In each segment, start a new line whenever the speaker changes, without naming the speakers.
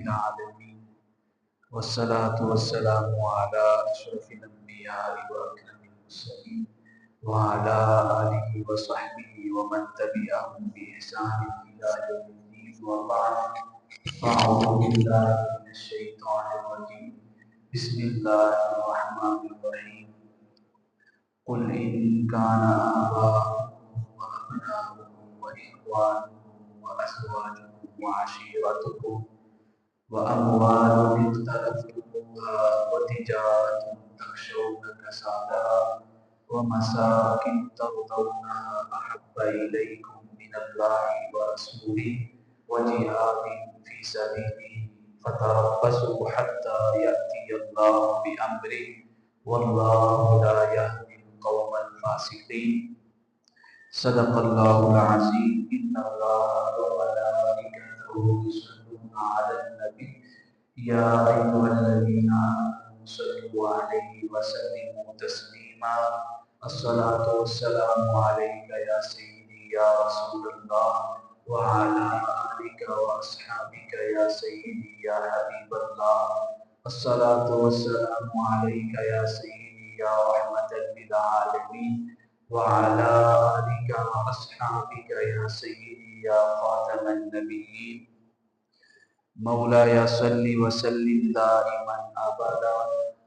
العالمين والصلاة والسلام على أشرف الأنبياء وأكرم المرسلين وعلى آله وصحبه ومن تبعهم بإحسان إلى يوم الدين وبعد فأعوذ بالله من الشيطان الرجيم بسم الله الرحمن الرحيم قل إن كان آباؤكم وأبناؤكم وإخوانكم وأزواجكم وعشيرتكم وأموال اقترفتموها وتجارة تخشون كسادها ومساكن ترضونها أحب إليكم من الله ورسوله وجهاد في سبيله فتربصوا حتى يأتي الله بأمره والله لا يهدي القوم الفاسقين صدق الله العظيم إن الله وملائكته يصلون على النبي يا أيها الذين آمنوا صلوا عليه وسلموا تسليما الصلاة والسلام عليك يا سيدي يا رسول الله وعلى آلك وأصحابك يا سيدي يا حبيب الله الصلاة والسلام عليك يا سيدي يا رحمة للعالمين وعلى آلك وأصحابك يا سيدي يا خاتم النبيين مولاي صل وسلم دائما أبدا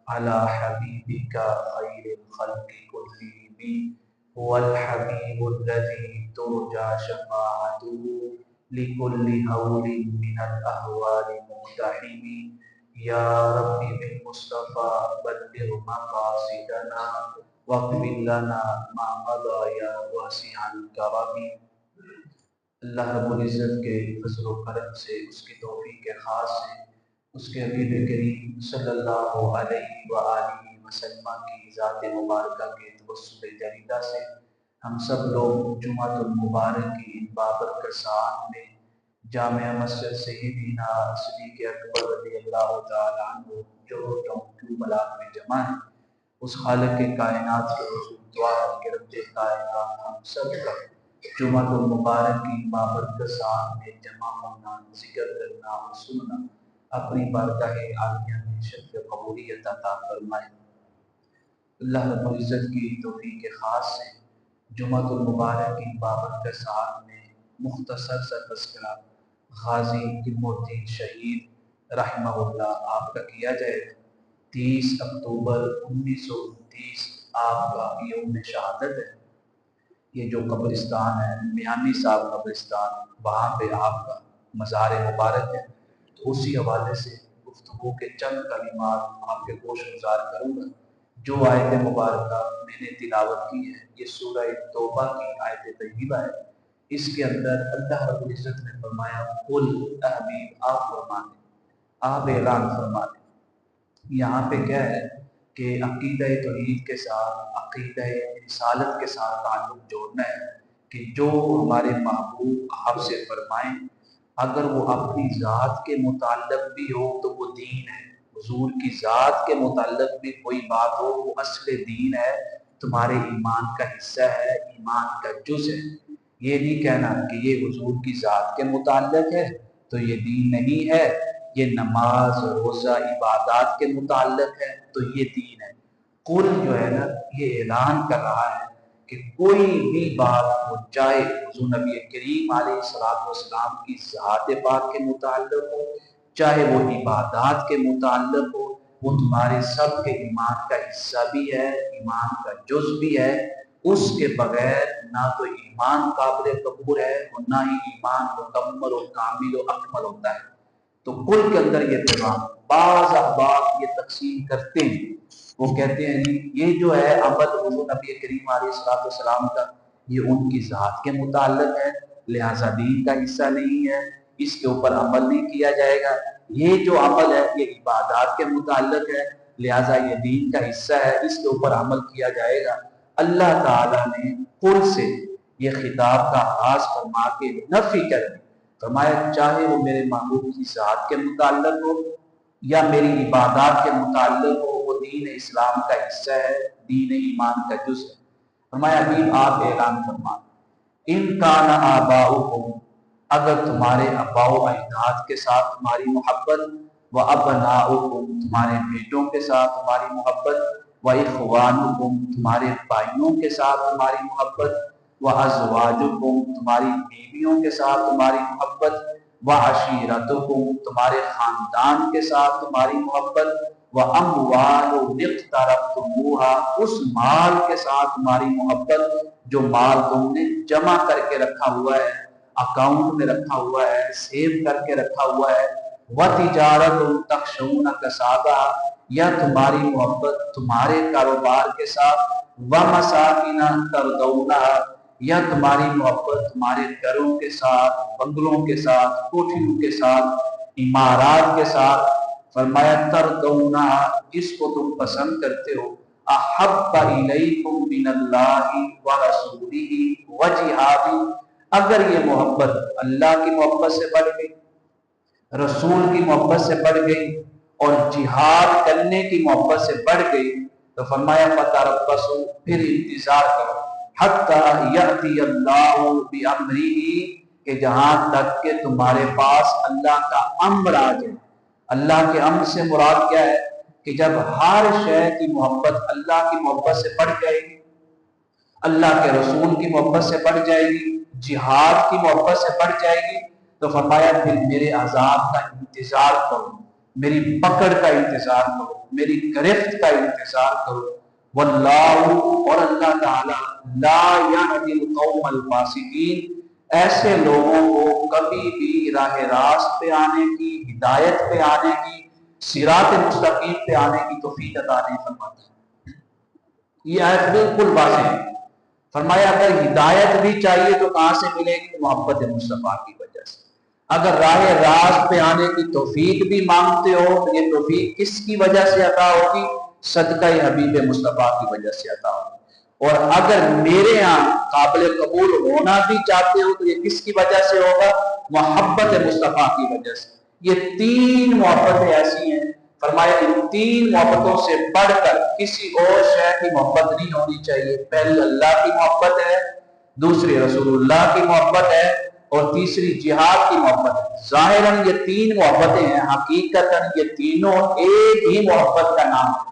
على حبيبك خير الخلق كلهم هو الحبيب الذي ترجى شفاعته لكل هول من الأهوال مقتحم يا ربي بالمصطفى بلغ مقاصدنا واغفر لنا ما مضى يا واسع الكرم اللہ رب العزت کے فضل و کرم سے، اس کی توفیق خاص سے، اس کے حبیب کریم صلی اللہ علیہ وآلہ وسلم کی ذات مبارکہ کے توسل جلیلہ سے ہم سب لوگ جمعۃ المبارک کی ان بابرکت ساعت میں جامع مسجد سیدنا صدیق اکبر رضی اللہ تعالیٰ عنہ جو بلاغ میں جمع ہے، اس خالق کے کائنات کے حضور دعا ہے کہ رب کائنات ہم سب کا جمعۃ المبارک کی بابرکت ساعت میں جمع ہونا، ذکر کرنا اور سننا اپنی بارگاہ عالیہ میں شرف قبولیت عطا فرمائے۔ اللہ رب العزت کی توفیق خاص سے جمعۃ المبارک کی بابرکت ساعت میں مختصر سا تذکرہ غازی علم الدین شہید رحمہ اللہ آپ کا کیا جائے گا۔ 30 اکتوبر 1929 آپ کا یوم شہادت ہے۔ یہ جو قبرستان ہے میامی صاحب قبرستان، وہاں پہ آپ کا مزار مبارک ہے، تو اسی حوالے سے گفتگو کے چند کلمات آپ کے گوش گزار کروں گا۔ جو آیت مبارکہ میں نے تلاوت کی ہے یہ سورہ توبہ کی آیت طیبہ ہے۔ اس کے اندر اللہ رب العزت نے فرمایا قل اے حبیب آپ فرما دیں، آپ اعلان فرما دیں۔ یہاں پہ کیا ہے کہ عقیدہ توحید کے ساتھ، عقیدہ رسالت کے ساتھ تعلق جوڑنا ہے کہ جو ہمارے محبوب آپ سے فرمائیں، اگر وہ اپنی ذات کے متعلق بھی ہو تو وہ دین ہے، حضور کی ذات کے متعلق بھی کوئی بات ہو وہ اصل دین ہے، تمہارے ایمان کا حصہ ہے، ایمان کا جز ہے۔ یہ نہیں کہنا کہ یہ حضور کی ذات کے متعلق ہے تو یہ دین نہیں ہے، یہ نماز روزہ عبادات کے متعلق ہے تو یہ دین ہے۔ قل جو ہے نا یہ اعلان کر رہا ہے کہ کوئی بھی بات ہو، چاہے حضور نبی کریم علیہ السلام کی ذات پاک کے متعلق ہو، چاہے وہ عبادات کے متعلق ہو، وہ تمہارے سب کے ایمان کا حصہ بھی ہے، ایمان کا جز بھی ہے۔ اس کے بغیر نہ تو ایمان قابل قبول ہے اور نہ ہی ایمان مکمل و کامل و اکمل ہوتا ہے۔ تو کل کے اندر یہ پیغام، بعض احباب یہ تقسیم کرتے ہیں، وہ کہتے ہیں یہ جو ہے عمل حضور نبی کریم علیہ السلام کا یہ ان کی ذات کے متعلق ہے لہذا دین کا حصہ نہیں ہے، اس کے اوپر عمل نہیں کیا جائے گا۔ یہ جو عمل ہے یہ عبادات کے متعلق ہے لہذا یہ دین کا حصہ ہے، اس کے اوپر عمل کیا جائے گا۔ اللہ تعالیٰ نے قل سے یہ خطاب کا آغاز فرما کے نفی کر دی، فرمایا چاہے وہ میرے محبوب کی ذات کے متعلق ہو یا میری عبادات کے متعلق ہو، وہ دین اسلام کا حصہ ہے، دین ایمان کا جز ہے۔ فرمایا ابھی آپ اعلان فرما ان کان آباؤکم، اگر تمہارے ابا و اجداد کے ساتھ تمہاری محبت، وَأَبْنَاؤُكُمْ تمہارے بیٹوں کے ساتھ تمہاری محبت، وَإِخْوَانُكُمْ تمہارے بھائیوں کے ساتھ تمہاری محبت، وَأَزْوَاجُكُمْ تمہاری بیویوں کے ساتھ تمہاری محبت، وَعَشِيرَتُكُمْ تمہارے خاندان کے ساتھ تمہاری محبت، وَأَمْوَالٌ اقْتَرَفْتُمُوهَا اس مال کے ساتھ تمہاری محبت جو مال تم نے جمع کر کے رکھا ہوا ہے، اکاؤنٹ میں رکھا ہوا ہے، سیو کر کے رکھا ہوا ہے، وَتِجَارَةٌ تَخْشَوْنَ كَسَادَهَا یا تمہاری محبت تمہارے کاروبار کے ساتھ، وَمَسَاكِنَ تَرْضَوْنَهَا یا تمہاری محبت تمہارے گھروں کے ساتھ، بنگلوں کے ساتھ، کوٹھیوں کے ساتھ، عمارات کے ساتھ۔ فرمایا تَرْضَوْنَهَا جس کو تم پسند کرتے ہو، أَحَبَّ إِلَيْكُمْ مِنَ اللَّهِ وَرَسُولِهِ وَجِهَادٍ اگر یہ محبت اللہ کی محبت سے بڑھ گئی، رسول کی محبت سے بڑھ گئی اور جہاد کرنے کی محبت سے بڑھ گئی، تو فرمایا فَتَرَبَّصُوا پھر انتظار کرو، حَتَّى يَأْتِيَ اللَّهُ بِأَمْرِهِ کہ جہاں تک کہ تمہارے پاس اللہ کا امر آ جائے۔ اللہ کے امر سے مراد کیا ہے کہ جب ہر شے کی محبت اللہ کی محبت سے بڑھ جائے گی، اللہ کے رسول کی محبت سے بڑھ جائے گی، جہاد کی محبت سے بڑھ جائے گی، تو فرمایا پھر میرے عذاب کا انتظار کرو، میری پکڑ کا انتظار کرو، میری گرفت کا انتظار کرو۔ واللہ اور اللہ تعالی لا یہدی القوم الفاسقین ایسے لوگوں کو کبھی بھی راہ راست پہ آنے کی، ہدایت پہ آنے کی، صراط مستقیم پہ آنے کی توفیق عطا نہیں فرماتا۔ یہ آیت بالکل واضح ہے۔ فرمایا اگر ہدایت بھی چاہیے تو کہاں سے ملے گی؟ محبت مصطفیٰ کی وجہ سے۔ اگر راہ راست پہ آنے کی توفیق بھی مانگتے ہو تو یہ توفیق کس کی وجہ سے عطا ہوگی؟ صدقہ حبیب مصطفیٰ کی وجہ سے عطا ہوگی۔ اور اگر میرے ہاں قابل قبول ہونا بھی چاہتے ہو تو یہ کس کی وجہ سے ہوگا؟ محبت مصطفیٰ کی وجہ سے۔ یہ تین محبتیں ایسی ہیں، فرمایا ان تین محبتوں سے بڑھ کر کسی اور شے کی محبت نہیں ہونی چاہیے۔ پہلی اللہ کی محبت ہے، دوسری رسول اللہ کی محبت ہے، اور تیسری جہاد کی محبت ہے۔ ظاہراً یہ تین محبتیں ہیں، حقیقتاً یہ تینوں ایک ہی محبت کا نام ہے۔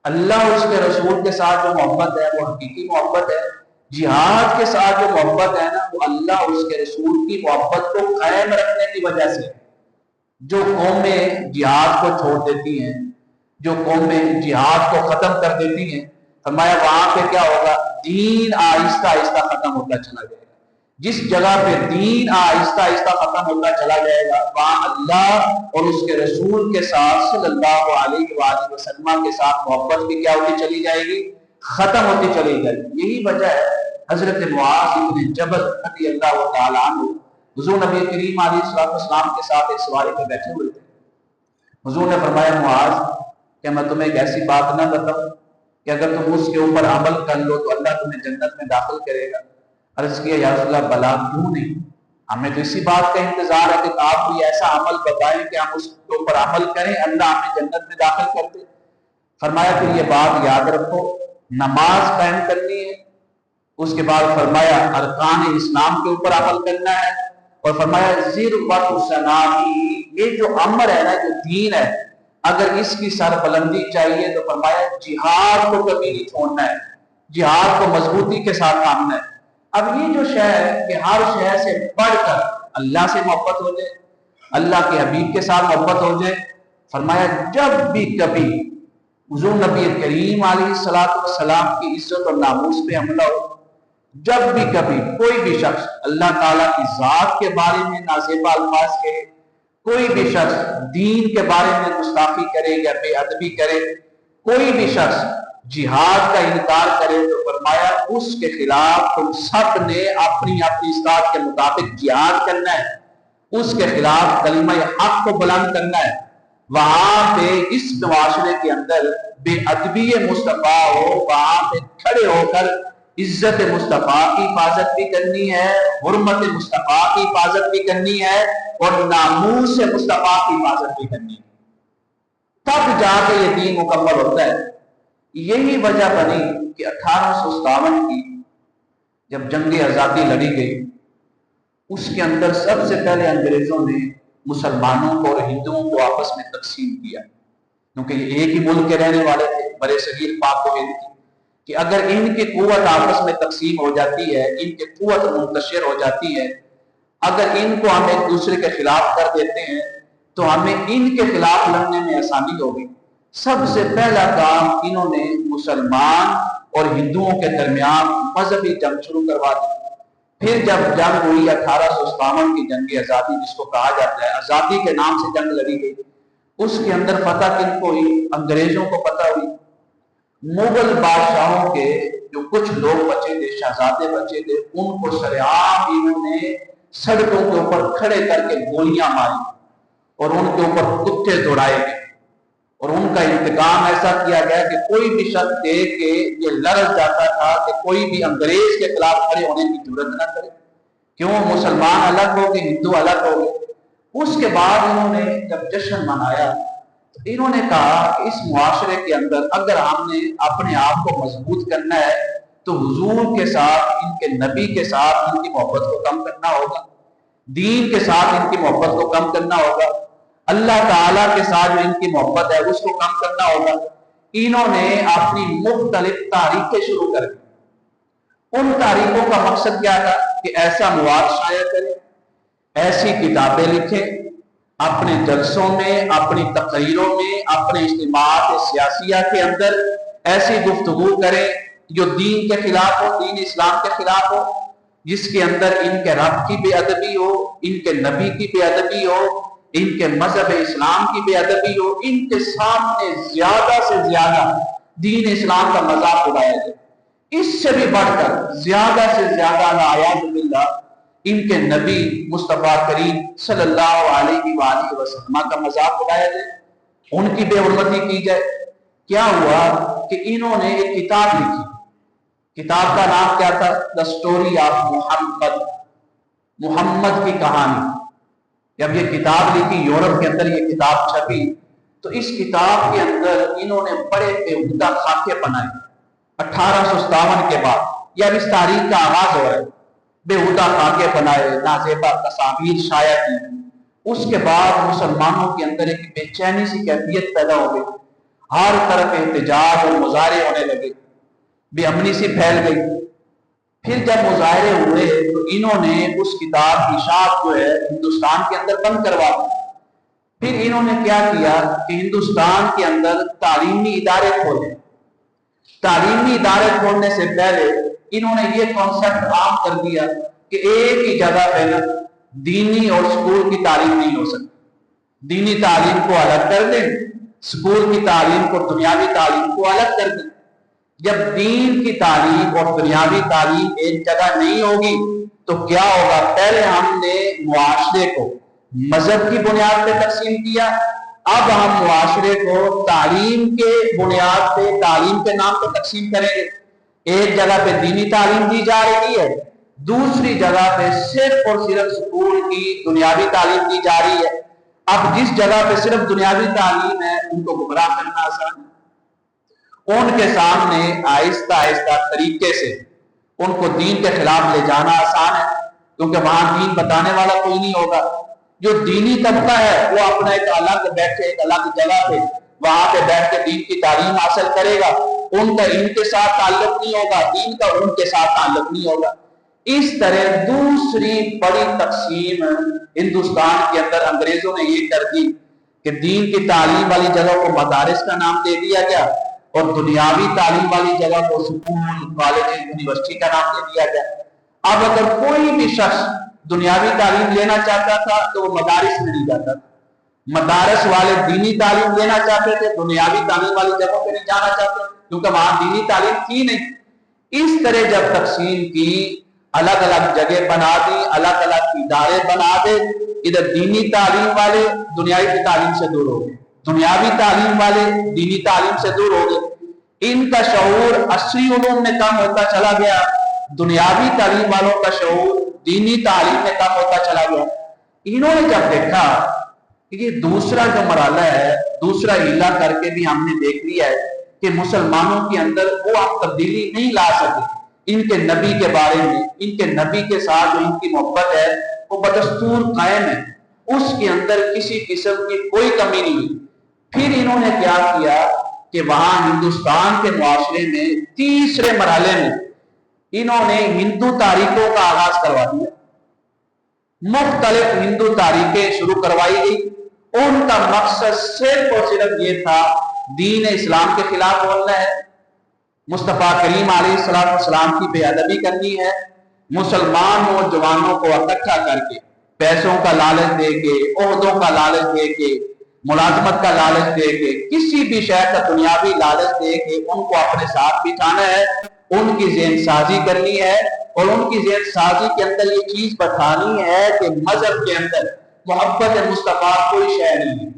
اللہ اور اس کے رسول کے ساتھ جو محبت ہے وہ حقیقی محبت ہے، جہاد کے ساتھ جو محبت ہے نا وہ اللہ اور اس کے رسول کی محبت کو قائم رکھنے کی وجہ سے۔ جو قومیں جہاد کو چھوڑ دیتی ہیں، جو قومیں جہاد کو ختم کر دیتی ہیں، فرمایا وہاں پہ کیا ہوگا؟ دین آہستہ آہستہ ختم ہوتا چلا جائے گا۔ جس جگہ پہ دین آہستہ آہستہ ختم ہوتا چلا جائے گا وہاں اللہ اور اس کے رسول کے ساتھ صلی اللہ علیہ وآلہ وسلم کے ساتھ محبت بھی کیا ہوتی چلی جائے گی؟ ختم ہوتی چلی جائے گی۔ یہی وجہ ہے حضرت معاذ بن جبل رضی اللہ تعالیٰ عنہ حضور نبی کریم علیہ السلام کے ساتھ ایک سواری پہ بیٹھے ہوئے تھے۔ حضور نے فرمایا معاذ کہ میں تمہیں ایک ایسی بات نہ بتاؤں کہ اگر تم اس کے اوپر عمل کر لو تو اللہ تمہیں جنت میں داخل کرے گا؟ عرض کیا یا رسول اللہ بلا کیوں نہیں، ہمیں تو اسی بات کا انتظار ہے کہ آپ کوئی ایسا عمل بتائیں کہ ہم اس کے اوپر عمل کریں، اللہ ہمیں جنت میں داخل کر دے۔ فرمایا پھر یہ بات یاد رکھو، نماز قائم کرنی ہے، اس کے بعد فرمایا ارکان اسلام کے اوپر عمل کرنا ہے، اور فرمایا ذروۃ سنامی یہ جو امر ہے نا، جو دین ہے، اگر اس کی سر بلندی چاہیے تو فرمایا جہاد کو کبھی نہیں چھوڑنا ہے، جہاد کو مضبوطی کے ساتھ تھامنا ہے۔ اب یہ جو شے ہے کہ ہر شے سے بڑھ کر اللہ سے محبت ہو جائے، اللہ کے حبیب کے ساتھ محبت ہو جائے۔ فرمایا جب بھی کبھی حضور نبی کریم علیہ السلام کی عزت اور ناموس پہ حملہ ہو، جب بھی کبھی کوئی بھی شخص اللہ تعالیٰ کی ذات کے بارے میں نازیبا الفاظ کہے، کوئی بھی شخص دین کے بارے میں گستاخی کرے یا بے ادبی کرے، کوئی بھی شخص جہاد کا انکار کرے، تو فرمایا اس کے خلاف تم سب نے اپنی اپنی استطاعت کے مطابق جہاد کرنا ہے، اس کے خلاف کلمہ حق کو بلند کرنا ہے۔ وہاں پہ اس معاشرے کے اندر بے ادبی مصطفیٰ ہو، وہاں پہ کھڑے ہو کر عزت مصطفیٰ کی حفاظت بھی کرنی ہے، حرمت مصطفیٰ کی حفاظت بھی کرنی ہے، اور ناموس مصطفیٰ کی حفاظت بھی کرنی ہے، تب جا کے یہ دین مکمل ہوتا ہے۔ یہی وجہ بنی کہ 1857 کی جب جنگ آزادی لڑی گئی اس کے اندر سب سے پہلے انگریزوں نے مسلمانوں کو اور ہندوؤں کو آپس میں تقسیم کیا، کیونکہ یہ ایک ہی ملک کے رہنے والے تھے، برے صغیر پاک و ہند کی، کہ اگر ان کی قوت آپس میں تقسیم ہو جاتی ہے، ان کی قوت منتشر ہو جاتی ہے، اگر ان کو ہم ایک دوسرے کے خلاف کر دیتے ہیں تو ہمیں ان کے خلاف لڑنے میں آسانی ہوگی۔ سب سے پہلا کام انہوں نے مسلمان اور ہندوؤں کے درمیان مذہبی جنگ شروع کروا دی۔ پھر جب جنگ ہوئی 1857 کی جنگ آزادی جس کو کہا جاتا ہے، آزادی کے نام سے جنگ لڑی گئی، اس کے اندر فتح کن کو ہوئی؟ انگریزوں کو فتح ہوئی۔ مغل بادشاہوں کے جو کچھ لوگ بچے تھے، شہزادے بچے تھے، ان کو سرعام انہوں نے سڑکوں کے اوپر کھڑے کر کے گولیاں ماری اور ان کے اوپر کتے دوڑائے گئے، اور ان کا انتقام ایسا کیا گیا کہ کوئی بھی شخص دیکھ کے یہ لرز جاتا تھا کہ کوئی بھی انگریز کے خلاف کھڑے ہونے کی جرات نہ کرے۔ کیوں؟ مسلمان الگ ہو گئے، ہندو الگ ہو گئے۔ اس کے بعد انہوں نے جب جشن منایا تو انہوں نے کہا کہ اس معاشرے کے اندر اگر ہم نے اپنے آپ کو مضبوط کرنا ہے تو حضور کے ساتھ، ان کے نبی کے ساتھ ان کی محبت کو کم کرنا ہوگا، دین کے ساتھ ان کی محبت کو کم کرنا ہوگا، اللہ تعالیٰ کے ساتھ جو ان کی محبت ہے اس کو کم کرنا ہوگا۔ انہوں نے اپنی مختلف تاریخیں شروع کر دی۔ ان تاریخوں کا مقصد کیا تھا کہ ایسا مواد شائع کریں، ایسی کتابیں لکھیں، اپنے جلسوں میں، اپنی تقریروں میں، اپنے اجتماعات سیاسیہ کے اندر ایسی گفتگو کریں جو دین کے خلاف ہو، دین اسلام کے خلاف ہو، جس کے اندر ان کے رب کی بے ادبی ہو، ان کے نبی کی بے ادبی ہو، ان کے مذہب اسلام کی بے ادبی ہو، ان کے سامنے زیادہ سے زیادہ دین اسلام کا مذاق اڑایا جائے، اس سے بھی بڑھ کر زیادہ سے زیادہ نعوذ باللہ ان کے نبی مصطفیٰ کریم صلی اللہ علیہ وآلہ وسلم کا مذاق اڑایا جائے، ان کی بے حرمتی کی جائے۔ کیا ہوا کہ انہوں نے ایک کتاب لکھی، کتاب کا نام کیا تھا؟ دا سٹوری آف محمد، محمد کی کہانی۔ جب یہ کتاب لکھی، یورپ کے اندر یہ کتاب چھپی، تو اس کتاب کے اندر انہوں نے بڑے بےہودہ خاکے بنائے۔ 1857 کے بعد یا اس تاریخ کا آغاز ہو رہا ہے، بےہودہ خاکے بنائے، نازیبا تصاویر شائع کی۔ اس کے بعد مسلمانوں کے اندر ایک بے چینی سی کیفیت پیدا ہو گئی، ہر طرف احتجاج اور مظاہرے ہونے لگے، بے امنی سی پھیل گئی۔ پھر جب مظاہرے ہوئے تو انہوں نے اس کتاب کی اشاعت جو ہے ہندوستان کے اندر بند کروا دی۔ پھر انہوں نے کیا کیا کہ ہندوستان کے اندر تعلیمی ادارے کھولے۔ تعلیمی ادارے کھولنے سے پہلے انہوں نے یہ کانسیپٹ عام کر دیا کہ ایک ہی جگہ پہ نا دینی اور سکول کی تعلیم نہیں ہو سکتی، دینی تعلیم کو الگ کر دیں، سکول کی تعلیم کو، دنیاوی تعلیم کو الگ کر دیں۔ جب دین کی تعلیم اور دنیاوی تعلیم ایک جگہ نہیں ہوگی تو کیا ہوگا؟ پہلے ہم نے معاشرے کو مذہب کی بنیاد پہ تقسیم کیا، اب ہم معاشرے کو تعلیم کے بنیاد پہ، تعلیم کے نام پہ تقسیم کریں گے۔ ایک جگہ پہ دینی تعلیم دی جا رہی ہے، دوسری جگہ پہ صرف اور صرف سکول کی دنیاوی تعلیم دی جا رہی ہے۔ اب جس جگہ پہ صرف دنیاوی تعلیم ہے ان کو گمراہ کرنا آسان ہے، ان کے سامنے آہستہ آہستہ طریقے سے ان کو دین کے خلاف لے جانا آسان ہے، کیونکہ وہاں دین بتانے والا کوئی نہیں ہوگا۔ جو دینی طبقہ ہے وہ اپنا ایک الگ بیٹھے، ایک الگ جگہ پہ وہاں پہ بیٹھ کے دین کی تعلیم حاصل کرے گا، ان کا ان کے ساتھ تعلق نہیں ہوگا، دین کا ان کے ساتھ تعلق نہیں ہوگا۔ اس طرح دوسری بڑی تقسیم ہندوستان کے اندر انگریزوں نے یہ کر دی کہ دین کی تعلیم والی جگہ کو مدارس کا نام دے دیا گیا اور دنیاوی تعلیم والی جگہ کو سکول، کالج، یونیورسٹی کا نام دے دیا گیا۔ اب اگر کوئی بھی شخص دنیاوی تعلیم لینا چاہتا تھا تو وہ مدارس میں نہیں جاتا تھا، مدارس والے دینی تعلیم لینا چاہتے تھے، دنیاوی تعلیم والی جگہوں پہ نہیں جانا چاہتے کیونکہ وہاں دینی تعلیم تھی نہیں۔ اس طرح جب تقسیم کی، الگ الگ جگہ بنا دی، الگ الگ ادارے بنا دے، ادھر دینی تعلیم والے دنیاوی تعلیم سے دور ہو گئے، دنیاوی تعلیم والے دینی تعلیم سے دور ہو گئے۔ ان کا شعور عصری علوم میں کم ہوتا چلا گیا، دنیاوی تعلیم والوں کا شعور دینی تعلیم میں کم ہوتا چلا گیا۔ انہوں نے جب دیکھا کہ یہ دوسرا جو مرحلہ ہے، دوسرا ہیلا کر کے بھی ہم نے دیکھ لیا ہے کہ مسلمانوں کے اندر وہ آپ تبدیلی نہیں لا سکے ان کے نبی کے بارے میں، ان کے نبی کے ساتھ جو ان کی محبت ہے وہ بدستور قائم ہے، اس کے اندر کسی قسم کی کوئی کمی نہیں ہوئی۔ پھر انہوں نے کیا کیا کہ وہاں ہندوستان کے معاشرے میں تیسرے مرحلے میں انہوں نے ہندو تاریخوں کا آغاز کروا دیا، مختلف ہندو تاریخیں شروع کروائی گئی۔ ان کا مقصد صرف اور صرف یہ تھا دین اسلام کے خلاف بولنا ہے، مصطفیٰ کریم علیہ السلام کی بے ادبی کرنی ہے، مسلمان نوجوانوں کو اکٹھا کر کے پیسوں کا لالچ دے کے، عہدوں کا لالچ دے کے، ملازمت کا لالچ دے کے، کسی بھی شے کا دنیاوی لالچ دے کے ان کو اپنے ساتھ بٹھانا ہے، ان کی ذہن سازی کرنی ہے، اور ان کی ذہن سازی کے اندر یہ چیز بتانی ہے کہ مذہب کے اندر محبت مصطفیٰ کوئی شے نہیں ہے،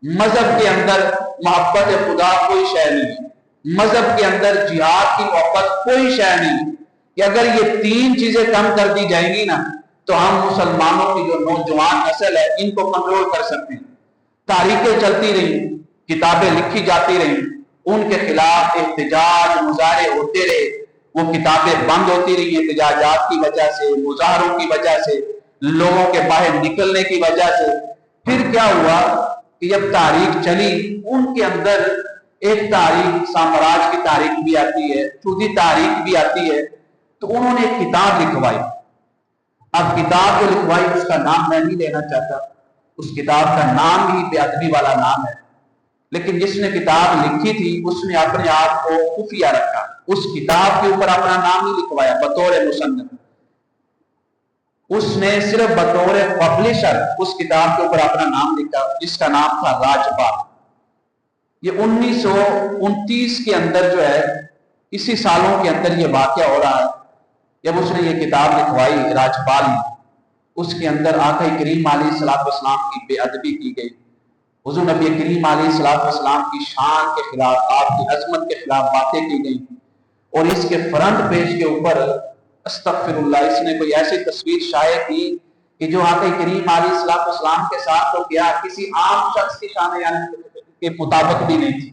مذہب کے اندر محبت خدا کوئی شے نہیں ہے، مذہب کے اندر جہاد کی محبت کوئی شے نہیں ہے، کہ اگر یہ تین چیزیں کم کر دی جائیں گی نا تو ہم مسلمانوں کی جو نوجوان نسل ہے ان کو کنٹرول کر سکتے ہیں۔ تاریخیں چلتی رہی، کتابیں لکھی جاتی رہی، ان کے خلاف احتجاج مظاہرے ہوتے رہے، وہ کتابیں بند ہوتی رہی احتجاجات کی وجہ سے، مظاہروں کی وجہ سے، لوگوں کے باہر نکلنے کی وجہ سے۔ پھر کیا ہوا کہ جب تاریخ چلی ان کے اندر ایک تاریخ سامراج کی تاریخ بھی آتی ہے، سودی تاریخ بھی آتی ہے، تو انہوں نے ایک کتاب لکھوائی۔ اب کتاب جو لکھوائی اس کا نام میں نہیں لینا چاہتا، اس کتاب کا نام بھی بے ادبی والا نام ہے، لیکن جس نے کتاب لکھی تھی اس نے اپنے آپ کو خفیہ رکھا، اس کتاب کے اوپر اپنا نام نہیں لکھوایا بطور مصنف، اس نے صرف بطور پبلشر اس کتاب کے اوپر اپنا نام لکھا، جس کا نام تھا راجپال۔ یہ 1929 کے اندر جو ہے، اسی سالوں کے اندر یہ واقعہ ہو رہا ہے، جب اس نے یہ کتاب لکھوائی راجپال نے، اس کے اندر آقا کریم علیہ السلام کی بے ادبی کی گئی، حضور نبی کریم علیہ السلام کی شان کے خلاف، آپ کی عظمت کے خلاف باتیں کی گئی، اور اس کے فرنٹ پیج کے اوپر استغفر اللہ اس نے کوئی ایسی تصویر شائع کی کہ جو آقا کریم علیہ السلام کے ساتھ تو کیا کسی عام شخص کی شان یعنی کے مطابق بھی نہیں تھی،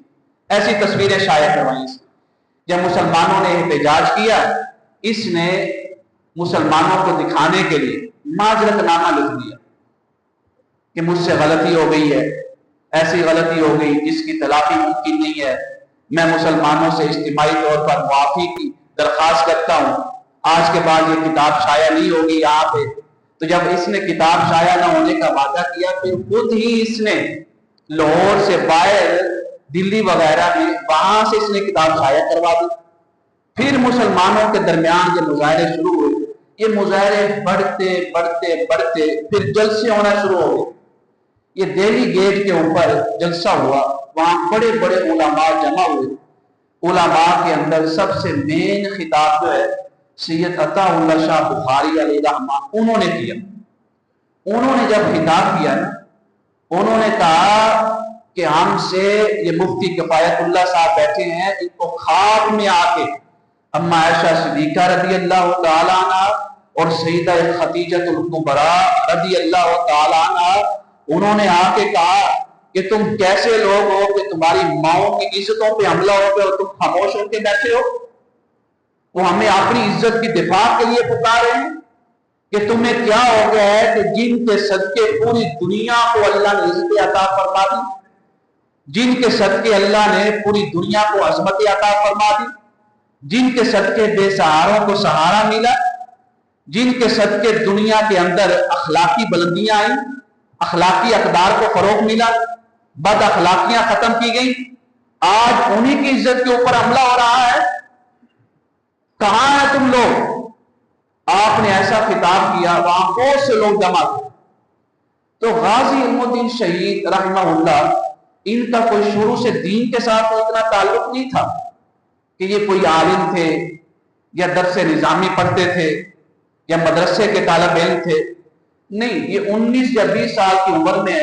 ایسی تصویریں شائع کروائیں۔ جب مسلمانوں نے احتجاج کیا، اس نے مسلمانوں کو دکھانے کے لیے معذرت نامہ لکھ دیا کہ مجھ سے غلطی ہو گئی ہے، ایسی غلطی ہو گئی جس کی تلافی ممکن نہیں ہے، میں مسلمانوں سے اجتماعی طور پر معافی کی درخواست کرتا ہوں، آج کے بعد یہ کتاب شائع نہیں ہوگی یہاں پہ۔ تو جب اس نے کتاب شائع نہ ہونے کا وعدہ کیا، پھر خود ہی اس نے لاہور سے باہر دلی وغیرہ میں وہاں سے اس نے کتاب شائع کروا دی۔ پھر مسلمانوں کے درمیان یہ مظاہرے شروع ہوئے، یہ مظاہرے بڑھتے بڑھتے بڑھتے پھر جلسے ہونا شروع ہو گئے۔ یہ دہلی گیٹ کے اوپر جلسہ ہوا، وہاں بڑے بڑے علماء جمع ہوئے، علماء کے اندر سب سے مین خطاب جو ہے سید عطا اللہ شاہ بخاری علیہ رحمہ انہوں نے کیا۔ انہوں نے جب خطاب کیا نا، انہوں نے کہا کہ ہم سے یہ مفتی کفایت اللہ صاحب بیٹھے ہیں، ان کو خواب میں آ کے اما عائشہ صدیقہ رضی اللہ تعالی عنہ اور سیدہ خدیجۃ الکبریٰ رضی اللہ تعالی عنہ انہوں نے آ کے کہا کہ تم کیسے لوگ ہو کہ تمہاری ماؤں کی عزتوں پہ حملہ ہو گیا اور تم خاموش ہو کے بیٹھے ہو؟ وہ ہمیں اپنی عزت کی دفاع کے لیے پکار رہے ہیں کہ تمہیں کیا ہو گیا ہے کہ جن کے صدقے پوری دنیا کو اللہ نے عزت عطا فرما دی، جن کے صدقے اللہ نے پوری دنیا کو عظمت عطا فرما دی، جن کے صدقے بے سہاروں کو سہارا ملا، جن کے صدقے دنیا کے اندر اخلاقی بلندیاں آئیں، اخلاقی اقدار کو فروغ ملا، بد اخلاقیاں ختم کی گئی، آج انہی کی عزت کے اوپر حملہ ہو رہا ہے۔ کہاں ہے تم لوگ؟ آپ نے ایسا خطاب کیا، وہاں بہت سے لوگ جمع تھے۔ تو غازی علم الدین شہید رحمہ اللہ، ان کا کوئی شروع سے دین کے ساتھ اتنا تعلق نہیں تھا کہ یہ کوئی عالم تھے یا درس نظامی پڑھتے تھے یا مدرسے کے طالب علم تھے، نہیں، یہ 19 یا 20 سال کی عمر میں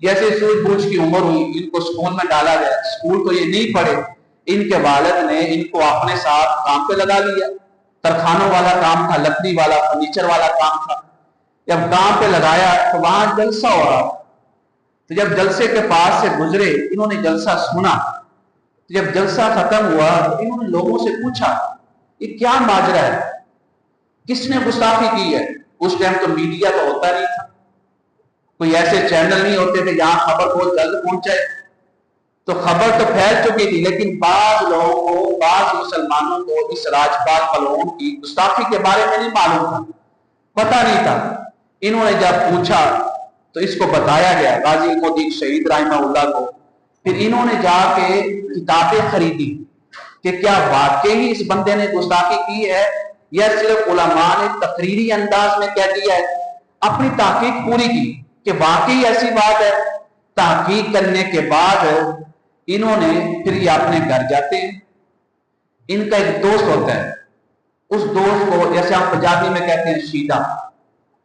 جیسے سورج بوجھ کی عمر ہوئی ان کو اسکول میں ڈالا گیا۔ اسکول تو یہ نہیں پڑھے، ان کے والد نے ان کو اپنے ساتھ کام پہ لگا لیا، ترخانوں والا کام تھا، لکڑی والا، فرنیچر والا کام تھا۔ جب کام پہ لگایا تو وہاں جلسہ ہو رہا، تو جب جلسے کے پاس سے گزرے انہوں نے جلسہ سنا، جب جلسہ ختم ہوا تو انہوں نے لوگوں سے پوچھا یہ کیا ماجرا ہے، کس نے گستاخی کی ہے؟ اس ٹائم تو میڈیا تو ہوتا نہیں تھا، کوئی ایسے چینل نہیں ہوتے تھے جہاں خبر بہت جلد پہنچائے، تو خبر تو پھیل چکی تھی، لیکن بعض لوگوں کو، بعض مسلمانوں کو اس راجپال ملعون کی گستاخی کے بارے میں نہیں معلوم تھا، پتہ نہیں تھا۔ انہوں نے جب پوچھا تو اس کو بتایا گیا غازی علم الدین شہید رحمہ اللہ کو، پھر انہوں نے جا کے کتابیں خریدی کہ کیا واقعی اس بندے نے گستاخی کی ہے یا صرف علماء نے تقریری انداز میں کہہ دیا ہے۔ اپنی تحقیق پوری کی کہ واقعی ایسی بات ہے۔ تحقیق کرنے کے بعد انہوں نے پھر یہ اپنے گھر جاتے ہیں، ان کا ایک دوست ہوتا ہے، اس دوست کو جیسے ہم پنجابی میں کہتے ہیں شیدہ،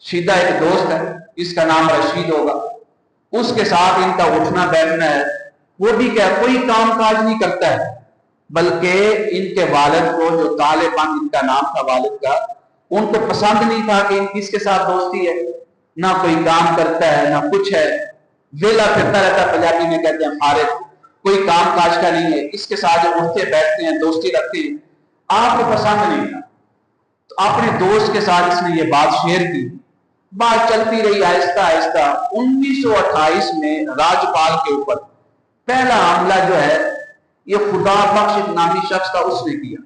شیدہ ایک دوست ہے، اس کا نام رشید ہوگا، اس کے ساتھ ان کا اٹھنا بیٹھنا ہے۔ وہ بھی کیا کوئی کام کاج نہیں کرتا ہے، بلکہ ان کے والد کو، جو طالبان ان کا نام تھا والد کا، ان کو پسند نہیں تھا کہ ان کس کے ساتھ دوستی ہے، نہ کوئی کام کرتا ہے نہ کچھ ہے، ویلا پھرتا رہتا ہے، پنجابی میں کہتے ہیں فارغ، کوئی کام کاج کا نہیں ہے، اس کے ساتھ جو اٹھتے بیٹھتے ہیں دوستی رکھتے ہیں، آپ کو پسند نہیں تھا۔ تو اپنے دوست کے ساتھ اس نے یہ بات شیئر کی، بات چلتی رہی آہستہ آہستہ۔ 1928 میں راجپال کے اوپر پہلا حملہ جو ہے یہ خدا بخش ایک نامی شخص تھا، اس نے کیا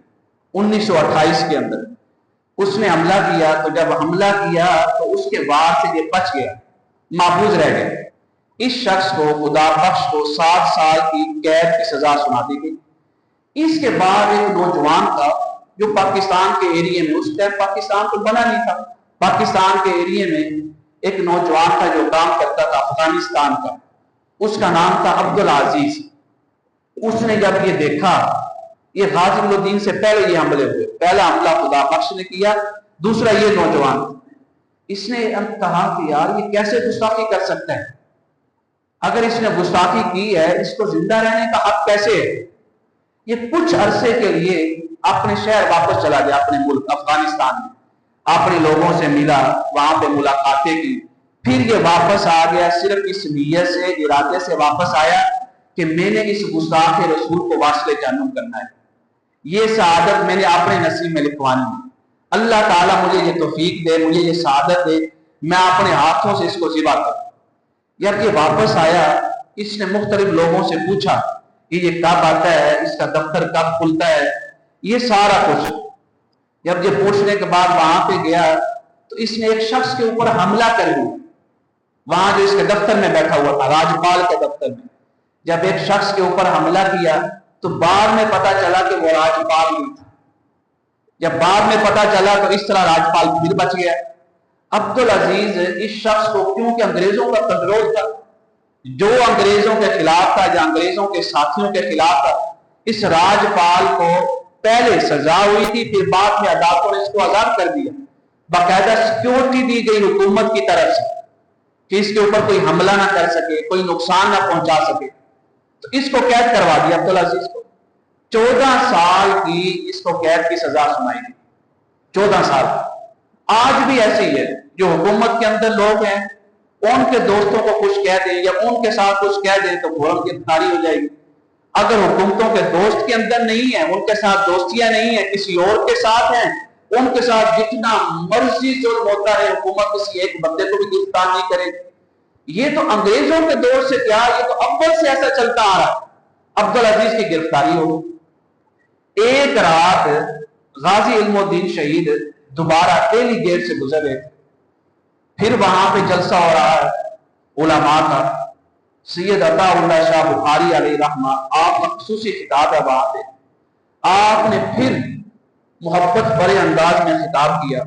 1928 کے اندر، اس نے حملہ کیا۔ تو جب حملہ کیا تو اس کے وار سے یہ بچ گیا، محفوظ رہ گیا۔ اس شخص کو، خدا بخش کو 7 سال کی قید کی سزا سنا دی گئی۔ اس کے بعد ایک نوجوان تھا جو پاکستان کے ایریے میں، اس ٹائم پاکستان تو بنا نہیں تھا، پاکستان کے ایریے میں ایک نوجوان تھا جو کام کرتا تھا افغانستان کا، اس کا نام تھا عبدالعزیز۔ اس نے جب یہ دیکھا، یہ غازی علم الدین سے پہلے یہ حملے ہوئے، پہلا حملہ خدا بخش نے کیا، دوسرا یہ نوجوان، اس نے کہا کہ یار یہ کیسے گستاخی کر سکتا ہے، اگر اس نے گستاخی کی ہے اس کو زندہ رہنے کا حق کیسے ہے۔ یہ کچھ عرصے کے لیے اپنے شہر واپس چلا گیا، اپنے ملک افغانستان میں، اپنے لوگوں سے ملا، وہاں پہ ملاقاتیں کی، پھر یہ واپس آ گیا، صرف اس نیت سے، ارادے سے واپس آیا کہ میں نے اس گستاخ رسول کو واصل جہنم کرنا ہے، یہ سعادت میں نے اپنے نصیب میں لکھوانی ہے، اللہ تعالیٰ مجھے یہ توفیق دے، مجھے یہ سعادت دے، میں اپنے ہاتھوں سے اس کو ذبح کروں۔ جب یہ واپس آیا، اس نے مختلف لوگوں سے پوچھا کہ یہ کب آتا ہے، اس کا دفتر کب کھلتا ہے، یہ سارا کچھ۔ جب یہ پوچھنے کے بعد وہاں پہ گیا تو اس نے ایک شخص کے اوپر حملہ کر دیا، وہاں جو اس کے دفتر میں بیٹھا ہوا تھا، راجپال کے دفتر میں، جب ایک شخص کے اوپر حملہ کیا تو بعد میں پتا چلا کہ وہ راجپال نہیں تھا۔ جب بعد میں پتا چلا تو اس طرح راجپال پھر بچ گیا۔ عبدالعزیز اس شخص کو، کیونکہ انگریزوں کا کنٹرول تھا، جو انگریزوں کے خلاف تھا، جو انگریزوں کے ساتھیوں کے خلاف تھا، اس راجپال کو پہلے سزا ہوئی تھی، پھر بعد میں عدالتوں نے اس کو آزاد کر دیا، باقاعدہ سیکورٹی دی گئی حکومت کی طرف سے کہ اس کے اوپر کوئی حملہ نہ کر سکے، کوئی نقصان نہ پہنچا سکے، تو اس کو قید کروا دیا عبدالعزیز کو۔ 14 سال کی اس کو قید کی سزا سنائی گئی، 14 سال۔ آج بھی ایسے ہی ہے، جو حکومت کے اندر لوگ ہیں، ان کے دوستوں کو کچھ کہہ دیں یا ان کے ساتھ کچھ کہہ دیں تو فوراً گرفتاری ہو جائے گی۔ اگر حکومتوں کے دوست کے اندر نہیں ہیں، ان کے ساتھ دوستیاں نہیں ہیں، کسی اور کے ساتھ ہیں، ان کے ساتھ جتنا مرضی ظلم ہوتا ہے، حکومت کسی ایک بندے کو بھی گرفتار نہیں کرے۔ یہ تو انگریزوں کے دور سے کیا، یہ تو اول سے ایسا چلتا آ رہا ہے۔ عبدالعزیز کی گرفتاری ہو، ایک رات غازی علم الدین شہید دوبارہ ٹیلی گیٹ سے گزر رہے، پھر وہاں پہ جلسہ ہو رہا ہے علماء کا، سید عطا اللہ شاہ بخاری علیہ رحمہ، آپ کا خصوصی خطاب ہے وہاں پہ، آپ نے پھر محبت بڑے انداز میں خطاب کیا